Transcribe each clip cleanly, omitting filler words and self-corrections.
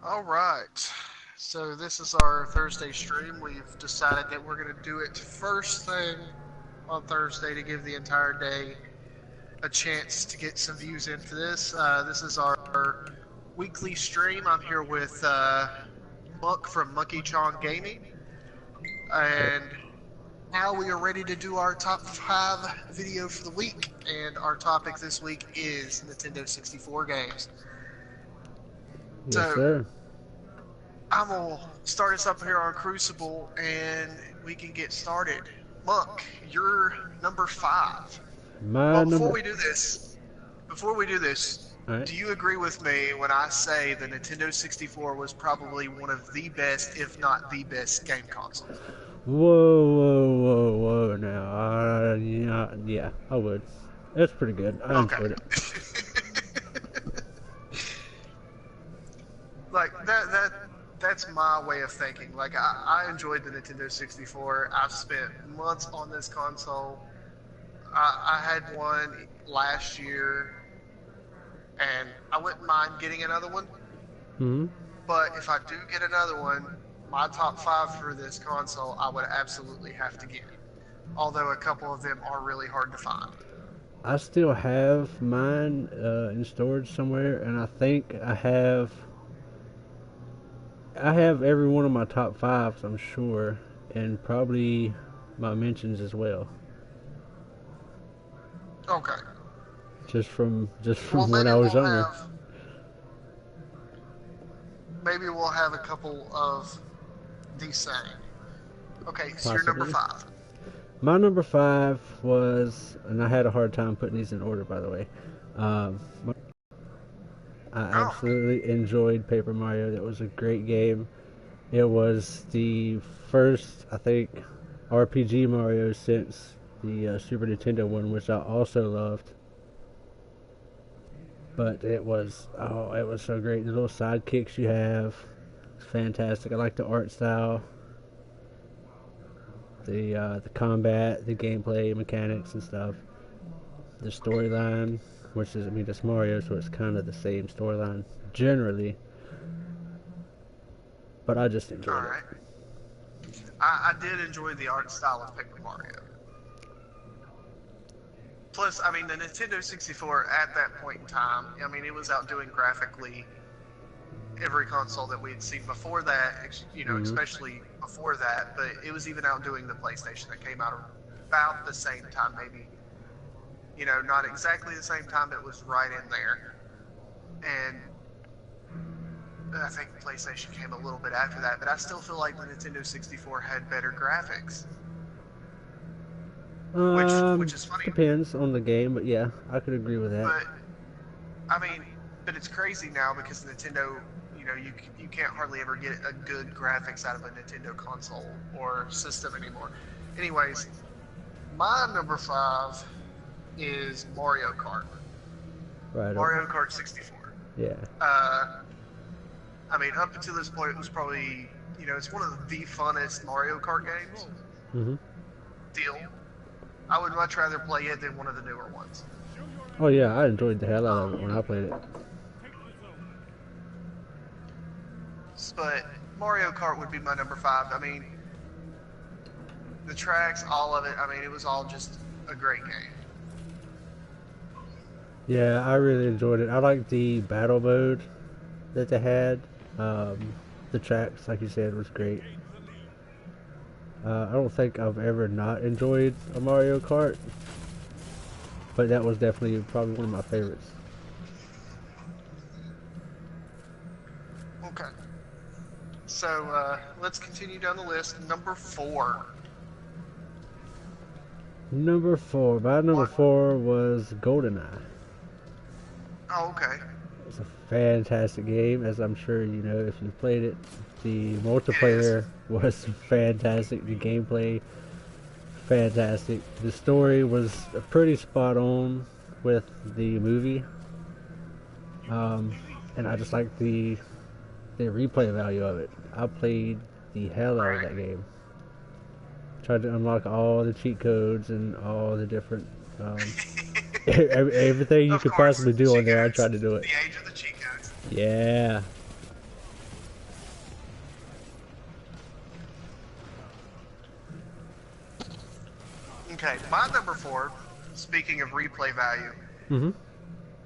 All right. So this is our Thursday stream. We've decided that we're going to do it first thing on Thursday to give the entire day a chance to get some views in for this. This is our weekly stream. I'm here with Muck from Monkey Chong Gaming, and now we are ready to do our top 5 video for the week. And our topic this week is Nintendo 64 games. Yes, So sir. I'm gonna start us up here on Crucible, and we can get started. Monk, you're number 5. My Well, number. before we do this, All right. do you agree with me when I say the Nintendo 64 was probably one of the best, if not the best, game consoles? Whoa. Now, yeah, I would. That's pretty good. I Okay. enjoyed it. Like that's my way of thinking. Like I enjoyed the Nintendo 64. I've spent months on this console. I had one last year, and I wouldn't mind getting another one. Hmm. But if I do get another one, my top 5 for this console, I would absolutely have to get. Although a couple of them are really hard to find. I still have mine in storage somewhere, and I think I have. I have every one of my top fives, I'm sure, and probably my mentions as well. Okay. Just from Well, when I was younger. maybe we'll have a couple of these same. Okay, so you're number Possibly. 5. My number 5 was, and I had a hard time putting these in order, by the way. Um, I Oh, absolutely enjoyed Paper Mario. That was a great game. It was the first, I think, RPG Mario since the Super Nintendo one, which I also loved. But it was so great. The little sidekicks you have, it's fantastic. I like the art style, the combat, the gameplay mechanics and stuff. The storyline, which is, I mean, it's Mario, so it's kind of the same storyline generally. But I just enjoyed it. alright. I did enjoy the art style of Paper Mario. Plus, I mean, the Nintendo 64 at that point in time, I mean, it was outdoing graphically every console that we had seen before that, Mm-hmm. especially before that, but it was even outdoing the PlayStation that came out about the same time, maybe, not exactly the same time, it was right in there. And I think PlayStation came a little bit after that, but I still feel like the Nintendo 64 had better graphics, which is funny. Depends on the game, but yeah, I could agree with that. But I mean, but it's crazy now because Nintendo, you can't hardly ever get a good graphics out of a Nintendo console or system anymore. Anyways, my number 5 is Mario Kart. Right. Mario Kart 64. Yeah. I mean, up until this point, it was probably, it's one of the funnest Mario Kart games. Mm-hmm. Deal. I would much rather play it than one of the newer ones. Oh yeah, I enjoyed the hell out of it when I played it. But Mario Kart would be my number 5. I mean, the tracks, all of it, I mean, it was all just a great game. Yeah, I really enjoyed it. I liked the battle mode that they had. The tracks, like you said, was great. I don't think I've ever not enjoyed a Mario Kart, but that was definitely probably one of my favorites. Okay. So let's continue down the list. Number 4. Number 4. My number What? 4 was GoldenEye. Oh, okay. It's a fantastic game, as I'm sure you know if you've played it. The It is. multiplayer was fantastic. The gameplay, fantastic. The story was pretty spot on with the movie. And I just like the replay value of it. I played the hell out of Right. that game. Tried to unlock all the cheat codes and all the different everything you Of could course, possibly do on cheat there. I codes. tried to do it. The age of the cheat codes. Yeah. Okay, my number 4, speaking of replay value, Mm-hmm.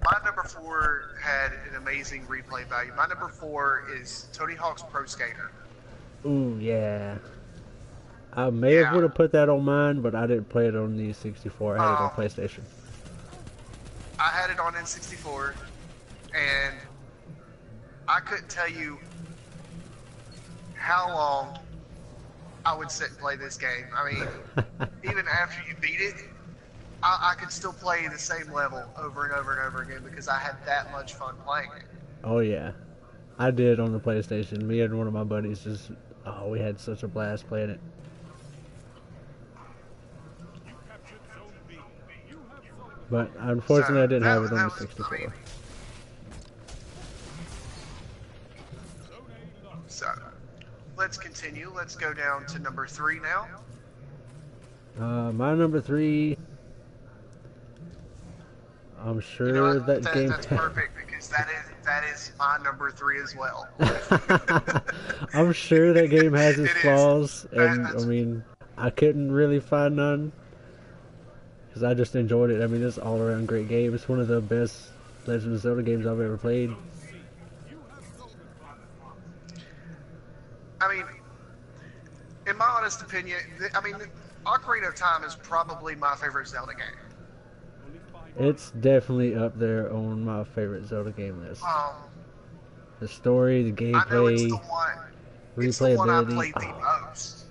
my number 4 had an amazing replay value. My number 4 is Tony Hawk's Pro Skater. Ooh, yeah. I may have Yeah. would have put that on mine, but I didn't play it on the 64. I had it on Um, PlayStation. I had it on N64, and I couldn't tell you how long I would sit and play this game. I mean, even after you beat it, I could still play the same level over and over and over again because I had that much fun playing it. Oh yeah, I did on the PlayStation. Me and one of my buddies just, oh, we had such a blast playing it. But unfortunately, I didn't have it on the 64. So, let's continue. Let's go down to number 3 now. My number 3, I'm sure that game. That's perfect because that is my number 3 as well. I'm sure that game has its It flaws, is. and I mean, I couldn't really find none because I just enjoyed it. I mean, it's all around great game. It's one of the best Legend of Zelda games I've ever played. I mean, in my honest opinion, Ocarina of Time is probably my favorite Zelda game. It's definitely up there on my favorite Zelda game list. The story, the gameplay, I know it's the one I replayability. played the most.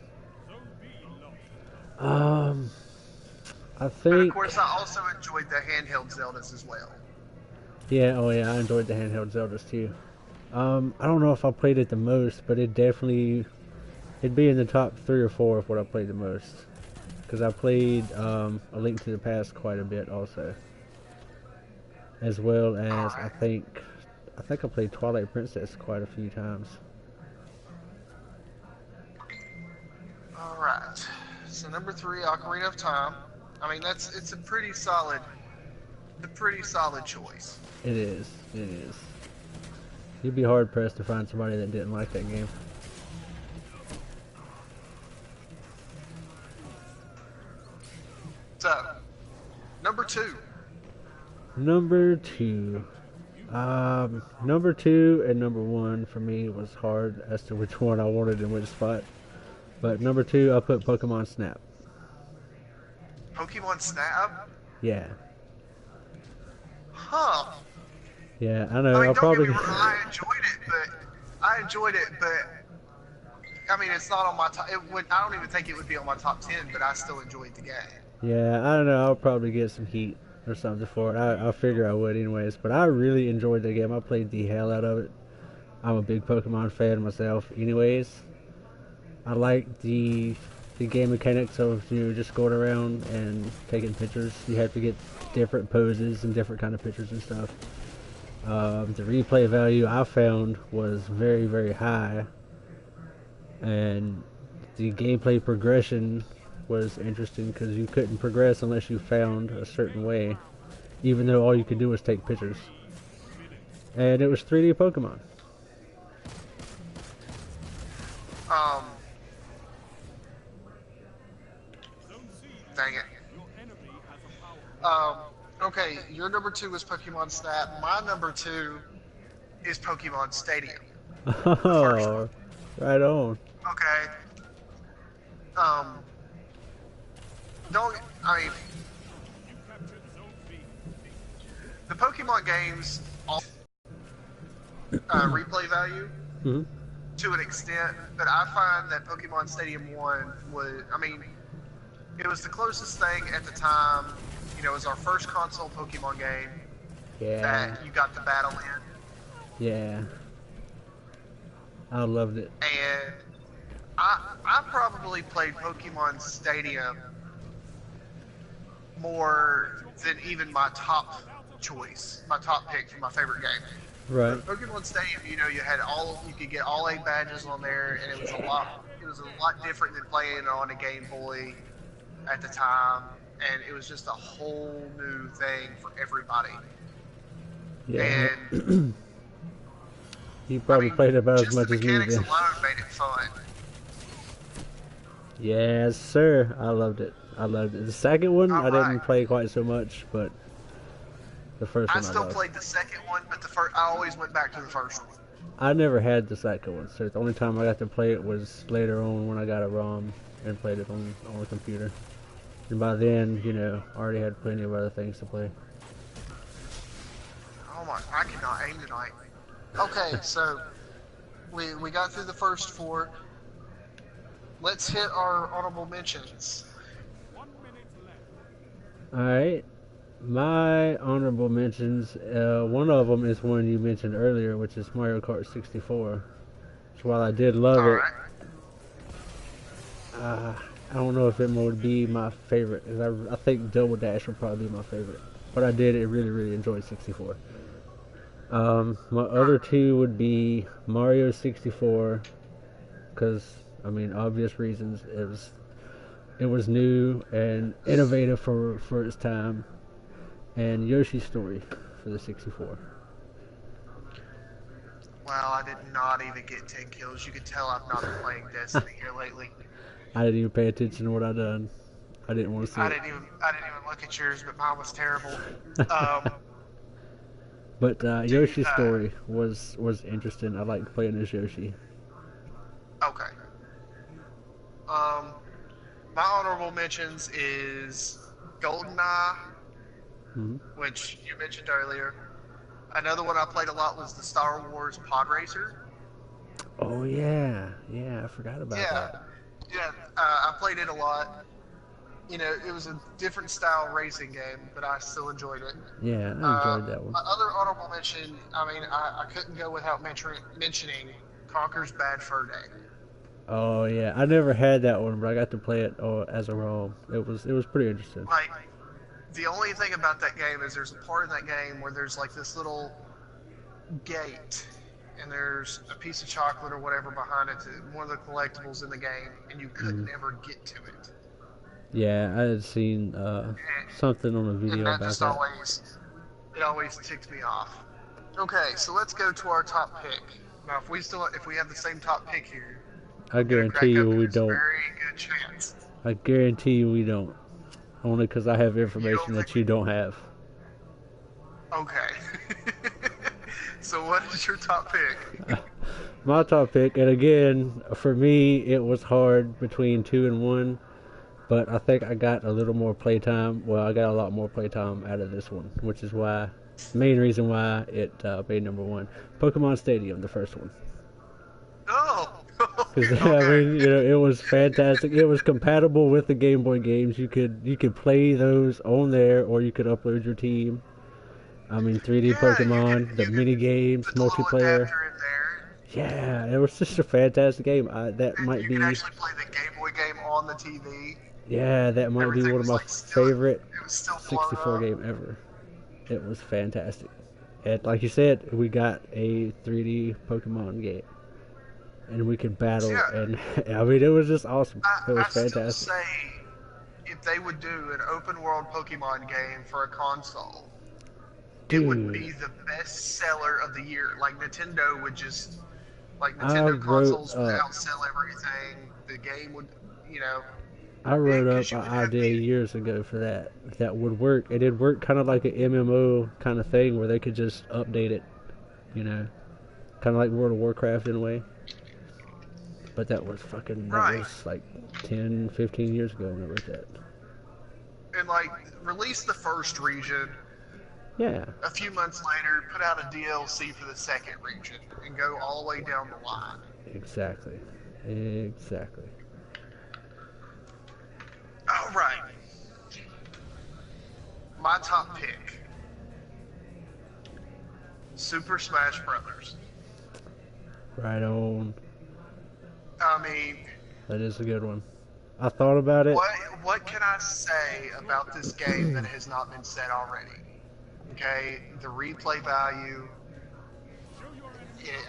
I But think. of course, I also enjoyed the handheld Zeldas as well. Yeah, oh yeah, I enjoyed the handheld Zeldas too. I don't know if I played it the most, but it'd be in the top 3 or 4 of what I played the most. Because I played A Link to the Past quite a bit also. As well as, I think I played Twilight Princess quite a few times. Alright, so number 3, Ocarina of Time. I mean, it's a pretty solid choice. It is. You'd be hard pressed to find somebody that didn't like that game. So, number 2. Number 2. Number 2 and number 1 for me was hard as to which one I wanted in which spot. But number 2, I put Pokemon Snap. Pokemon Snap? Yeah. Huh. Yeah, I know. I mean, I'll don't probably. get me wrong, I enjoyed it, but I mean, it's not on my top. I don't even think it would be on my top 10, but I still enjoyed the game. Yeah, I don't know. I'll probably get some heat or something for it. I figure I would anyways. But I really enjoyed the game. I played the hell out of it. I'm a big Pokemon fan myself anyways. I like the game mechanics of just going around and taking pictures. You have to get different poses and different kind of pictures and stuff. The replay value I found was very, very high. And the gameplay progression was interesting because you couldn't progress unless you found a certain way, even though all you could do was take pictures. And it was 3D Pokemon. Dang it. Okay, your number 2 was Pokemon Snap. My number 2 is Pokemon Stadium. Oh, right on. Okay. The Pokemon games all replay value to an extent, but I find that Pokemon Stadium 1 it was the closest thing at the time. It was our first console Pokemon game that you got to battle in. Yeah. I loved it. And I probably played Pokemon Stadium more than even my top choice, my top pick for my favorite game. Right. Pokemon Stadium, you could get all 8 badges on there, and it was a lot different than playing on a Game Boy at the time, and it was just a whole new thing for everybody. Yeah. And you probably played about as much as me then. Just the then. mechanics alone made it fun. Yes, sir. I loved it. I loved it. The second one All I right. didn't play quite so much, but the first I one I still loved. played the second one, but the first I always went back to the first one. I never had the second one, so the only time I got to play it was later on when I got a ROM and played it on the computer. And by then, you know, I already had plenty of other things to play. Oh my! I cannot aim tonight. Okay, so we got through the first four. Let's hit our honorable mentions. Alright, my honorable mentions, one of them is one you mentioned earlier, which is Mario Kart 64. So while I did love All it, right. I don't know if it would be my favorite. I think Double Dash would probably be my favorite. But I did really, really enjoy 64. My other two would be Mario 64, because, I mean, obvious reasons. It was new and innovative for its time. And Yoshi's Story for the 64. Well, I did not even get 10 kills. You can tell I've not been playing Destiny here lately. I didn't even pay attention to what I done. I didn't want to see I it. didn't even look at yours, but mine was terrible. But Dude, Yoshi's Story was interesting. I liked playing as Yoshi. okay. My honorable mentions is GoldenEye, Hmm. which you mentioned earlier. Another one I played a lot was the Star Wars Pod Racer. Oh yeah, I forgot about Yeah, that. yeah, I played it a lot. You know, it was a different style racing game, but I still enjoyed it. Yeah, I enjoyed that one. My other honorable mention, I mean, I couldn't go without mentioning Conker's Bad Fur Day. Oh yeah, I never had that one, but I got to play it as a ROM. It was pretty interesting. Like, the only thing about that game is there's a part in that game where there's like this little gate, and there's a piece of chocolate or whatever behind it, one of the collectibles in the game, and you couldn't ever get to it. Yeah, I had seen something on a And video that about just that. always ticked me off. Okay, so let's go to our top pick. Now, if we have the same top pick here, I I'm gonna guarantee crack you open we this don't. very good chance. I guarantee you we don't. Only because I have You don't information think that you don't have. Okay. So what is your top pick? My top pick, and again, for me, it was hard between 2 and 1, but I think I got a little more playtime. Well, I got a lot more playtime out of this one, which is why, main reason why it made number 1. Pokemon Stadium, the first one. Oh, Because I okay. mean, you know, it was fantastic. It was compatible with the Game Boy games. You could play those on there, or you could upload your team. I mean, 3D Yeah, Pokemon, the you could mini games, put the little multiplayer. adapter in there, Yeah, it was just a fantastic game. That and might you could be, actually play the Game Boy game on the TV. yeah, that might be Everything one of was my like still, favorite it was still blown 64 up. game ever. It was fantastic. And like you said, we got a 3D Pokemon game, and we could battle. Yeah, And I mean, it was just awesome. It was I still fantastic. say if they would do an open world Pokemon game for a console, it would Dude, be the best seller of the year. Like Nintendo would just, like I Nintendo wrote consoles would up outsell everything. The game would, you know, I wrote up because you an would have idea the years ago for that. That would work. It'd work kind of like an MMO kind of thing where they could just update it, you know, kind of like World of Warcraft in a way. But that right, was like 10, 15 years ago when I wrote that. and like release the first region. Yeah, A few months later, put out a DLC for the second region, and go all the way down the line. exactly. Exactly. All right, my top pick: Super Smash Brothers. Right on. I mean, That is a good one. I thought about it. what can I say about this game that has not been said already? Okay, the replay value.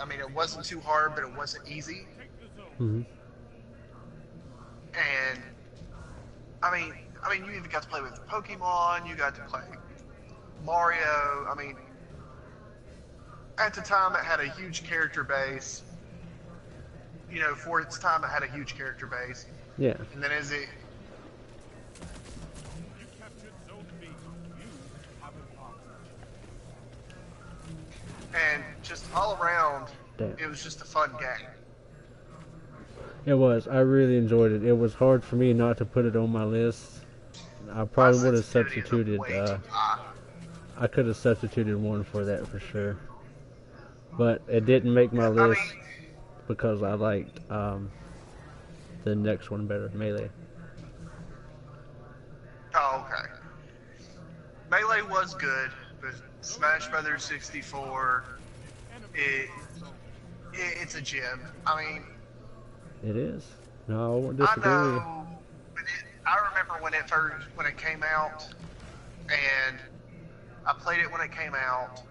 I mean, it wasn't too hard, but it wasn't easy. Hmm. And you even got to play with Pokemon. You got to play Mario. I mean, at the time, it had a huge character base. You know, for its time, it had a huge character base. Yeah. And then and just all around, Damn. it was just a fun game. It was. I really enjoyed it. It was hard for me not to put it on my list. I My probably would have sensitivity is substituted. way too high. I could have substituted one for that for sure. But it didn't make my I list mean, because I liked the next one better, Melee. oh, okay. Melee was good, but Smash Brothers 64, it, it's a gem. I mean, It is. No, I won't I disagree with you. know, I remember when it came out, and I played it when it came out,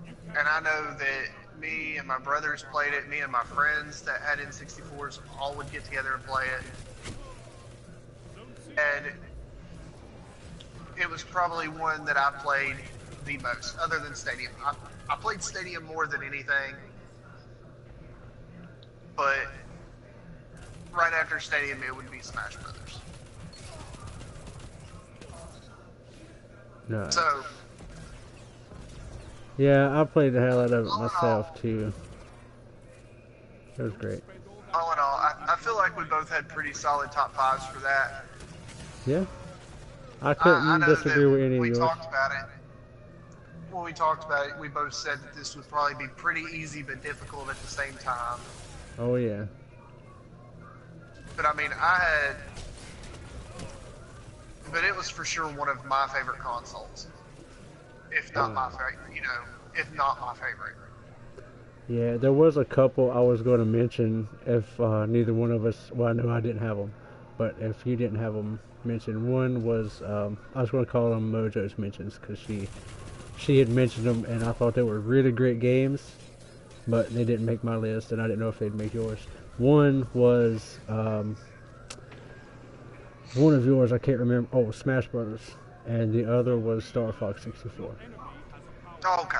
and I know that me and my brothers played it, me and my friends that had N64s all would get together and play it, and it was probably one that I played the most, other than Stadium. I played Stadium more than anything, but right after Stadium, it would be Smash Brothers. No. So, Yeah, I played the hell out of it all in myself all, too. It was great. I feel like we both had pretty solid top fives for that. Yeah. I I couldn't know disagree with that any of we yours. talked about it. When we talked about it, we both said that this would probably be pretty easy but difficult at the same time. Oh yeah. But I mean, but it was for sure one of my favorite consoles. If not my favorite, if not my favorite. Yeah, there was a couple I was going to mention if neither one of us. Well, I know I didn't have them, but if you didn't have them mentioned, one was I was going to call them Mojo's mentions because she had mentioned them and I thought they were really great games, but they didn't make my list and I didn't know if they'd make yours. One was one of yours, I can't remember. Oh, Smash Brothers, and the other was Star Fox 64. Oh, okay.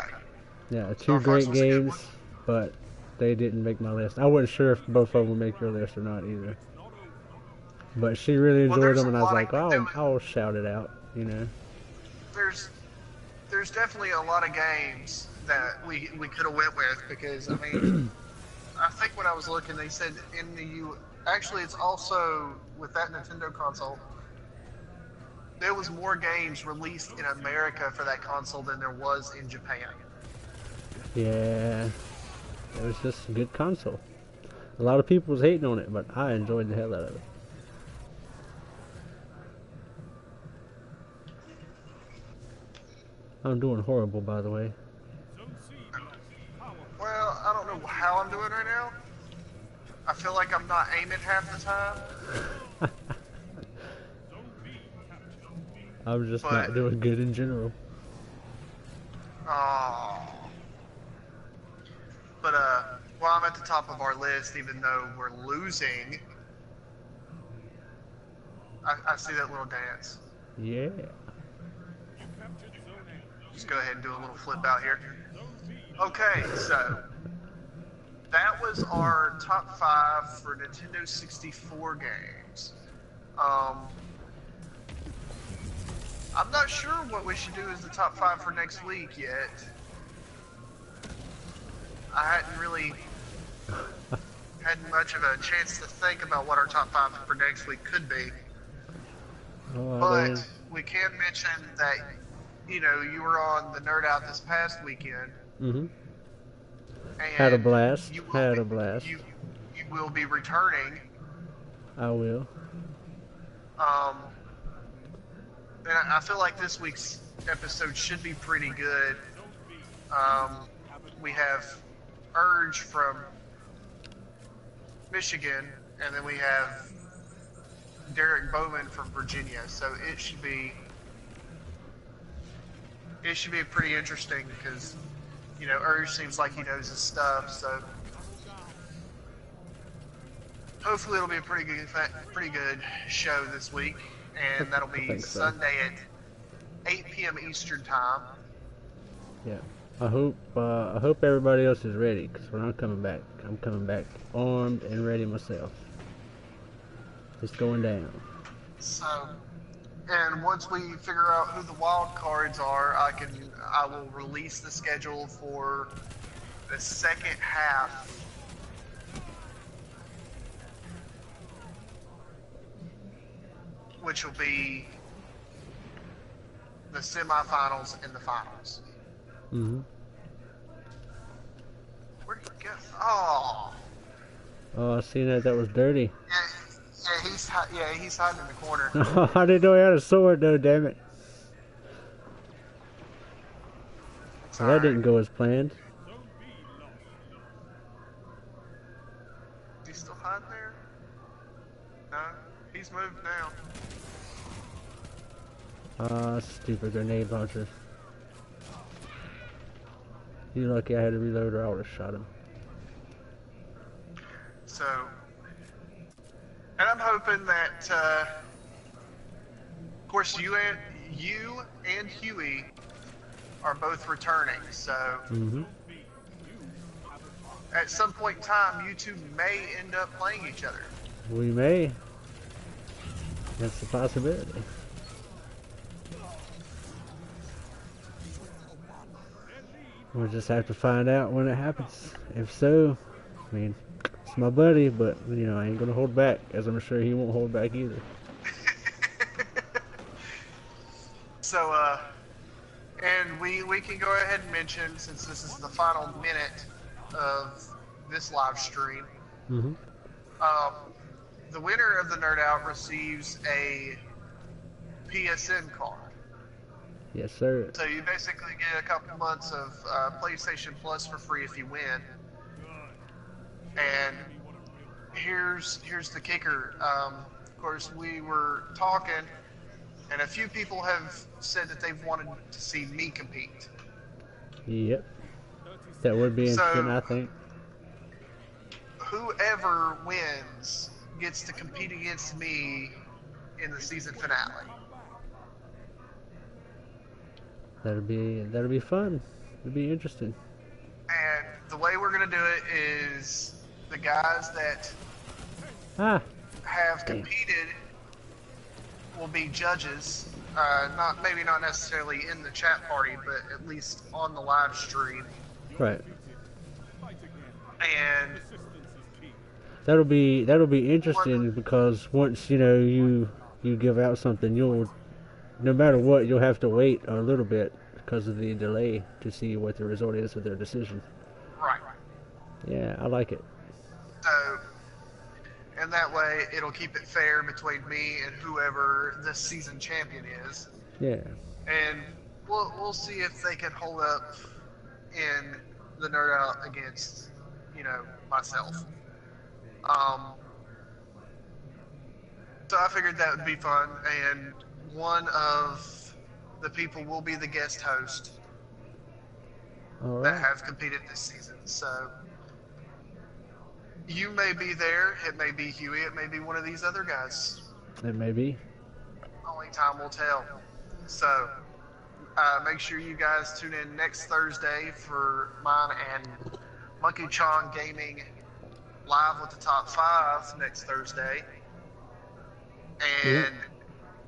Yeah, Star two Fox great was a good one. games, but they didn't make my list. I wasn't sure if both of them would make your list or not either. But she really Well, enjoyed there's them, a and I was lot like, of oh, I'll shout it out, you know. there's definitely a lot of games that we could have went with because I mean, I think when I was looking, they said in the U. Actually, it's also with that Nintendo console. There was more games released in America for that console than there was in Japan. Yeah, it was just a good console. A lot of people was hating on it, but I enjoyed the hell out of it. I'm doing horrible, by the way. Well, I don't know how I'm doing right now. I feel like I'm not aiming half the time. I'm just But not doing good in general. oh, but well, I'm at the top of our list, even though we're losing. I see that little dance. Yeah. Just go ahead and do a little flip out here. Okay, so that was our top 5 for Nintendo 64 games. I'm not sure what we should do as the top 5 for next week yet. I hadn't really had much of a chance to think about what our top 5 for next week could be. Oh, But we can mention that, you were on the Nerd Out this past weekend. mm-hmm. And Had a blast. You will Had be, a blast. You will be returning. I will. And I feel like this week's episode should be pretty good. We have Urge from Michigan, and then we have Derek Bowman from Virginia. So it should be pretty interesting because Urge seems like he knows his stuff. So hopefully it'll be a pretty good show this week, and that'll be Sunday at 8 p.m. Eastern time. Yeah. I hope everybody else is ready, because when I'm coming back armed and ready myself. It's going down. So And once we figure out who the wild cards are, I will release the schedule for the second half, which will be the semifinals and the finals. Mm-hmm. Where did he go? Oh. Oh, I seen that. That was dirty. He's hiding in the corner. I didn't know he had a sword, though. Damn it. Well, that didn't go as planned. Is he still hiding there? No, he's moved now. Stupid grenade launcher. You're lucky I had to reload or I would have shot him. So, and I'm hoping that, of course, you and Huey are both returning. So, at some point in time, you two may end up playing each other. We may. That's a possibility. We'll just have to find out when it happens. If so, I mean, it's my buddy, but, you know, I ain't gonna hold back, as I'm sure he won't hold back either. So, and we can go ahead and mention, since this is the final minute of this live stream, the winner of the Nerd Out receives a PSN card. Yes, sir. So you basically get a couple months of PlayStation Plus for free if you win. And here's the kicker. Of course, we were talking, and a few people have said that they've wanted to see me compete. Yep. That would be interesting, I think. Whoever wins gets to compete against me in the season finale. That'll be fun. It'll be interesting. And the way we're gonna do it is the guys that have competed will be judges. Maybe not necessarily in the chat party, but at least on the live stream. Right. And that'll be interesting because once you give out something, no matter what, you'll have to wait a little bit because of the delay to see what the result is of their decision. Right. Yeah, I like it. So, and that way it'll keep it fair between me and whoever this season champion is. Yeah. And we'll see if they can hold up in the Nerd Out against, myself. So I figured that would be fun, and one of the people will be the guest host that have competed this season. So you may be there, it may be Huey, it may be one of these other guys. It may be. Only time will tell. So make sure you guys tune in next Thursday for mine and Monkey Chong Gaming live with the top 5 next Thursday. And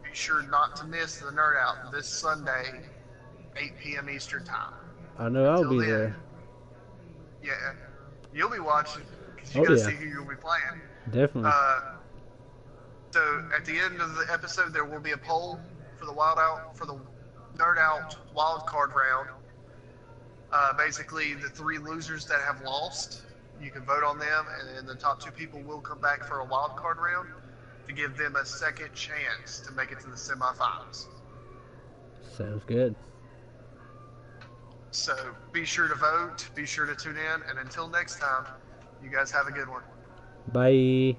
be sure not to miss the Nerd Out this Sunday, 8 p.m. Eastern Time. I know I'll be there. Yeah, you'll be watching because you gotta see who you'll be playing. Definitely. So at the end of the episode, there will be a poll for the Nerd Out wild card round. Basically, the 3 losers that have lost, you can vote on them, and then the top 2 people will come back for a wild card round to give them a second chance to make it to the semifinals. Sounds good. So be sure to vote, be sure to tune in, and until next time, you guys have a good one. Bye.